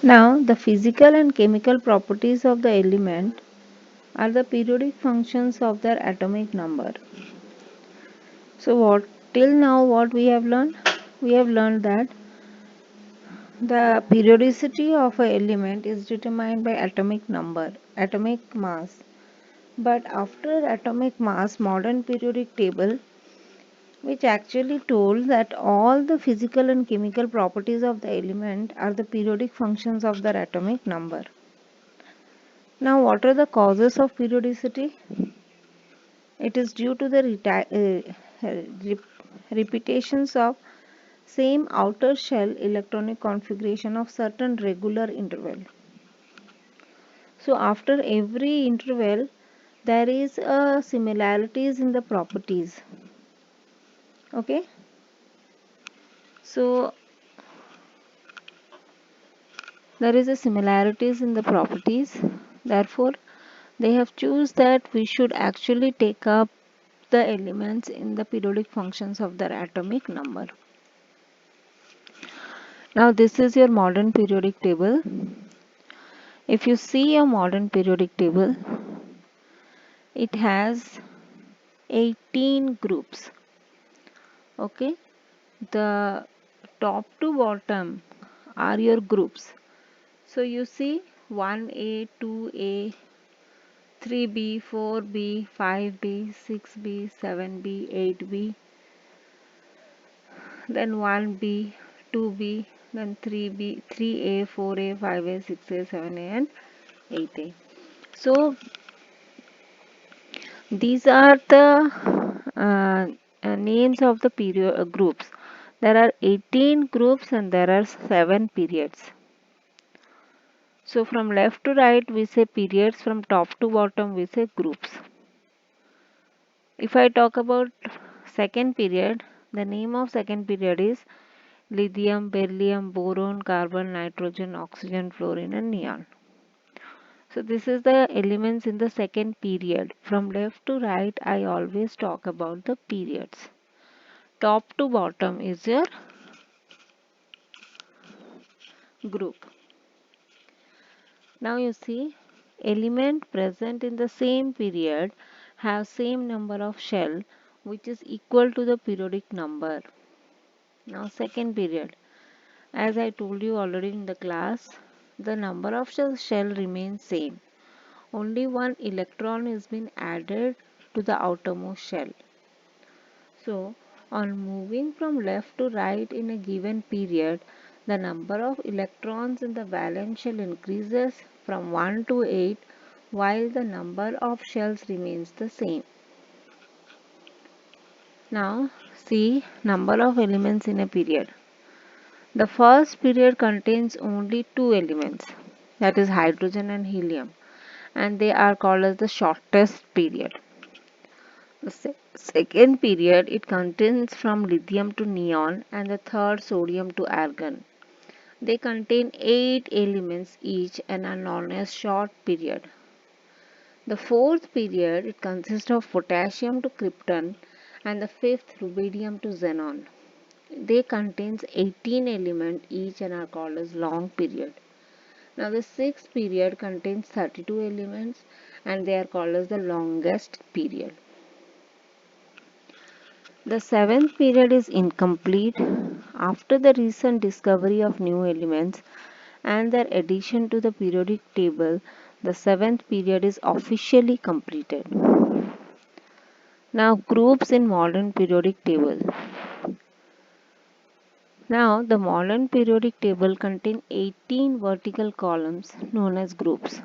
Now, the physical and chemical properties of the element are the periodic functions of their atomic number. So, till now what we have learned? We have learned that the periodicity of an element is determined by atomic number, atomic mass. But after atomic mass, modern periodic table, which actually told that all the physical and chemical properties of the element are the periodic functions of their atomic number. Now, what are the causes of periodicity? It is due to the repetitions of same outer shell electronic configuration of certain regular interval. So after every interval there is a similarities in the properties. Okay, so there is a similarities in the properties, therefore they have choose that we should actually take up the elements in the periodic functions of their atomic number. Now this is your modern periodic table. If you see a modern periodic table, it has 18 groups. Okay, the top to bottom are your groups. So you see 1A, 2A, 3B, 4B, 5B, 6B, 7B, 8B, then 1B, 2B, then 3B, 3A, 4A, 5A, 6A, 7A and 8A. So these are the names of the period groups. There are 18 groups and there are 7 periods. So from left to right we say periods, from top to bottom we say groups. If I talk about second period, the name of second period is lithium, beryllium, boron, carbon, nitrogen, oxygen, fluorine and neon. So this is the elements in the second period. From left to right I always talk about the periods. Top to bottom is your group. Now you see, element present in the same period have same number of shell which is equal to the periodic number. Now second period, as I told you already in the class, the number of shell remains same. Only one electron is been added to the outermost shell. So on moving from left to right in a given period, the number of electrons in the valence shell increases from 1 to 8 while the number of shells remains the same. Now see number of elements in a period. The first period contains only two elements, that is hydrogen and helium, and they are called as the shortest period. The second period it contains from lithium to neon and the third sodium to argon. They contain 8 elements each and are known as short period. The fourth period it consists of potassium to krypton and the fifth rubidium to xenon. They contains 18 elements each and are called as long period. Now the sixth period contains 32 elements and they are called as the longest period. The seventh period is incomplete after the recent discovery of new elements and their addition to the periodic table. The seventh period is officially completed. Now groups in modern periodic table. Now the modern periodic table contains 18 vertical columns known as groups.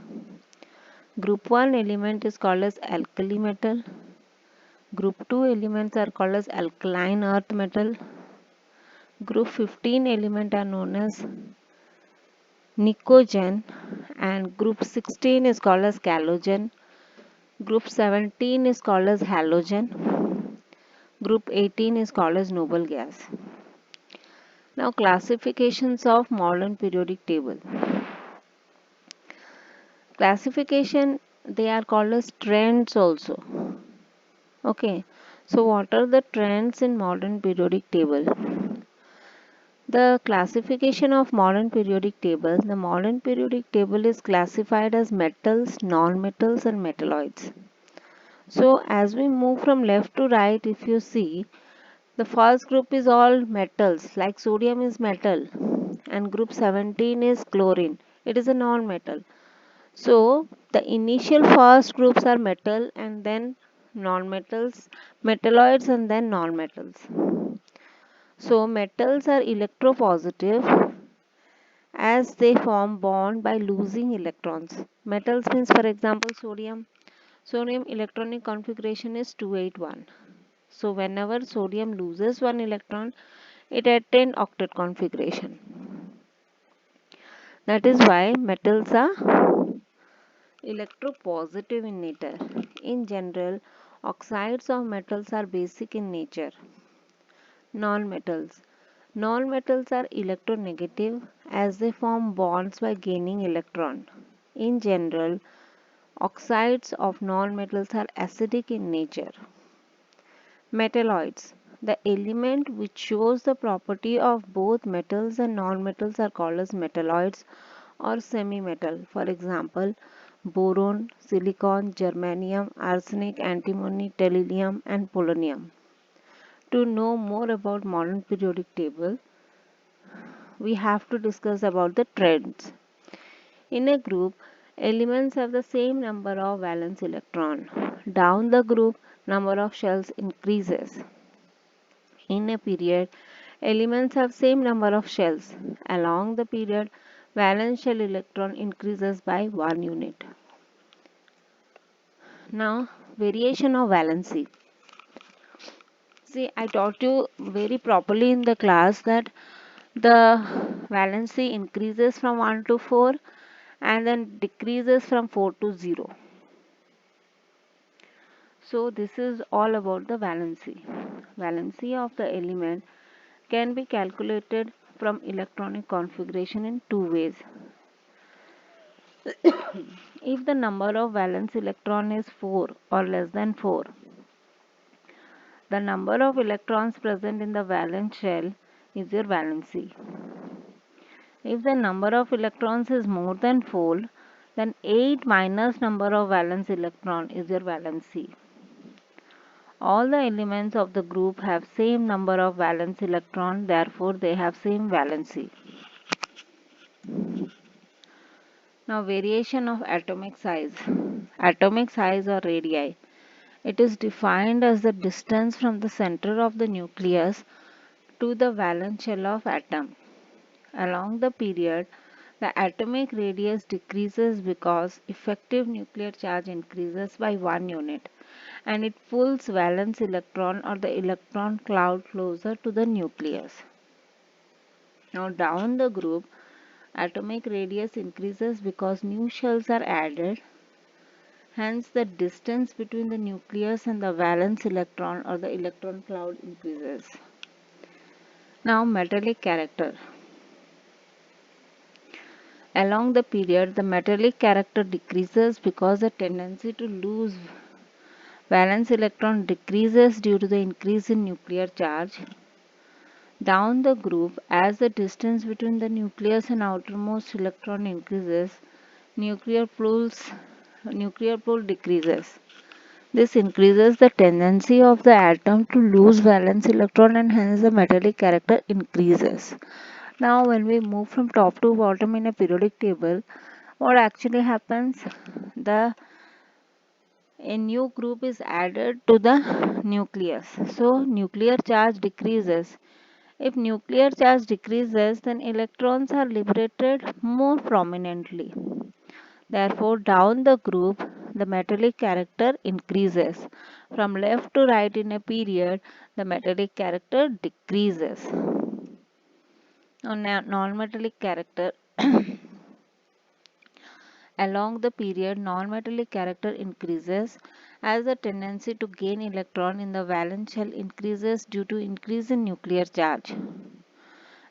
Group 1 element is called as alkali metal. Group 2 elements are called as alkaline earth metal. Group 15 elements are known as nicogen and group 16 is called as calogen. Group 17 is called as halogen. Group 18 is called as noble gas. Now classifications of modern periodic table. Classification, they are called as trends also. Okay, so what are the trends in modern periodic table? The classification of modern periodic table. The modern periodic table is classified as metals, non-metals and metalloids. So as we move from left to right, if you see, the first group is all metals, like sodium is metal and group 17 is chlorine. It is a non-metal. So the initial first groups are metal and then non-metals, metalloids and then non-metals. So metals are electropositive as they form bond by losing electrons. Metals means, for example, sodium. Sodium electronic configuration is 281. So whenever sodium loses one electron, it attains octet configuration. That is why metals are electropositive in nature. In general, oxides of metals are basic in nature. Non-metals. Non-metals are electronegative as they form bonds by gaining electron. In general, oxides of non-metals are acidic in nature. Metalloids. The element which shows the property of both metals and non-metals are called as metalloids or semi-metal. For example, boron, silicon, germanium, arsenic, antimony, tellurium and polonium. To know more about modern periodic table, we have to discuss about the trends. In a group, elements have the same number of valence electron. Down the group, number of shells increases. In a period, elements have same number of shells. Along the period, valence shell electron increases by 1 unit. Now, variation of valency. See, I taught you very properly in the class that the valency increases from 1 to 4 and then decreases from 4 to 0. So this is all about the valency. Valency of the element can be calculated from electronic configuration in two ways. If the number of valence electron is 4 or less than 4, the number of electrons present in the valence shell is your valency. If the number of electrons is more than 4, then 8 minus number of valence electron is your valency. All the elements of the group have same number of valence electron, therefore they have same valency. Now variation of atomic size. Atomic size or radii. It is defined as the distance from the center of the nucleus to the valence shell of atom. Along the period, the atomic radius decreases because effective nuclear charge increases by 1 unit and it pulls valence electron or the electron cloud closer to the nucleus. Now down the group, atomic radius increases because new shells are added. Hence the distance between the nucleus and the valence electron or the electron cloud increases. Now metallic character. Along the period, the metallic character decreases because the tendency to lose valence electron decreases due to the increase in nuclear charge. Down the group, as the distance between the nucleus and outermost electron increases, nuclear pull decreases. This increases the tendency of the atom to lose valence electron and hence the metallic character increases. Now when we move from top to bottom in a periodic table, what actually happens? A new group is added to the nucleus. So nuclear charge decreases. If nuclear charge decreases, then electrons are liberated more prominently. Therefore, down the group, the metallic character increases. From left to right in a period, the metallic character decreases. Now, non-metallic character. Along the period, non-metallic character increases as the tendency to gain electron in the valence shell increases due to increase in nuclear charge.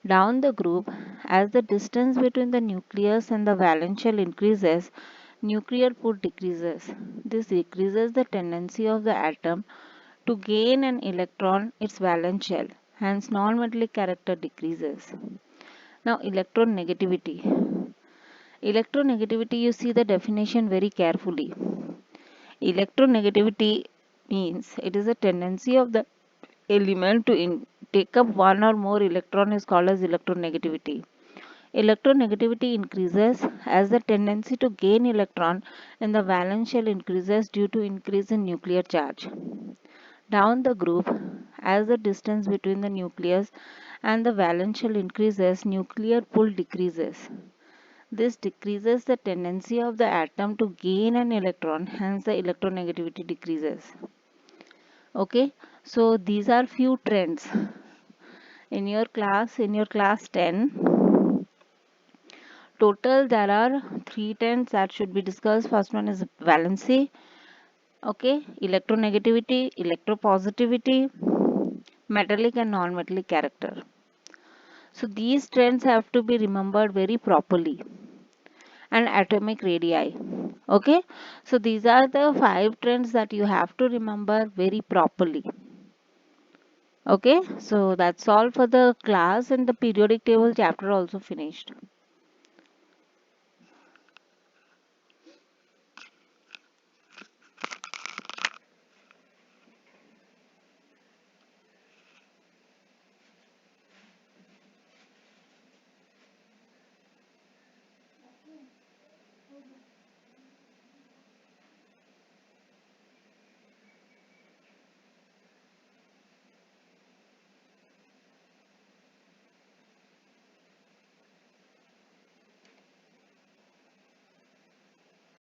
Down the group, as the distance between the nucleus and the valence shell increases, nuclear pull decreases. This decreases the tendency of the atom to gain an electron its valence shell. hence non-metallic character decreases. Now electronegativity. Electronegativity, you see the definition very carefully. Electronegativity means it is a tendency of the element to take up one or more electron is called as electronegativity. Electronegativity increases as the tendency to gain electron in the valence shell increases due to increase in nuclear charge. Down the group, as the distance between the nucleus and the valence shell increases, nuclear pull decreases. This decreases the tendency of the atom to gain an electron, hence the electronegativity decreases. Okay, so these are few trends. In your class 10, total there are 3 trends that should be discussed. First one is valency, okay, electronegativity, electropositivity, metallic and non-metallic character. So these trends have to be remembered very properly. And atomic radii. Okay, so these are the 5 trends that you have to remember very properly. Okay, so that's all for the class, and the periodic table chapter also finished.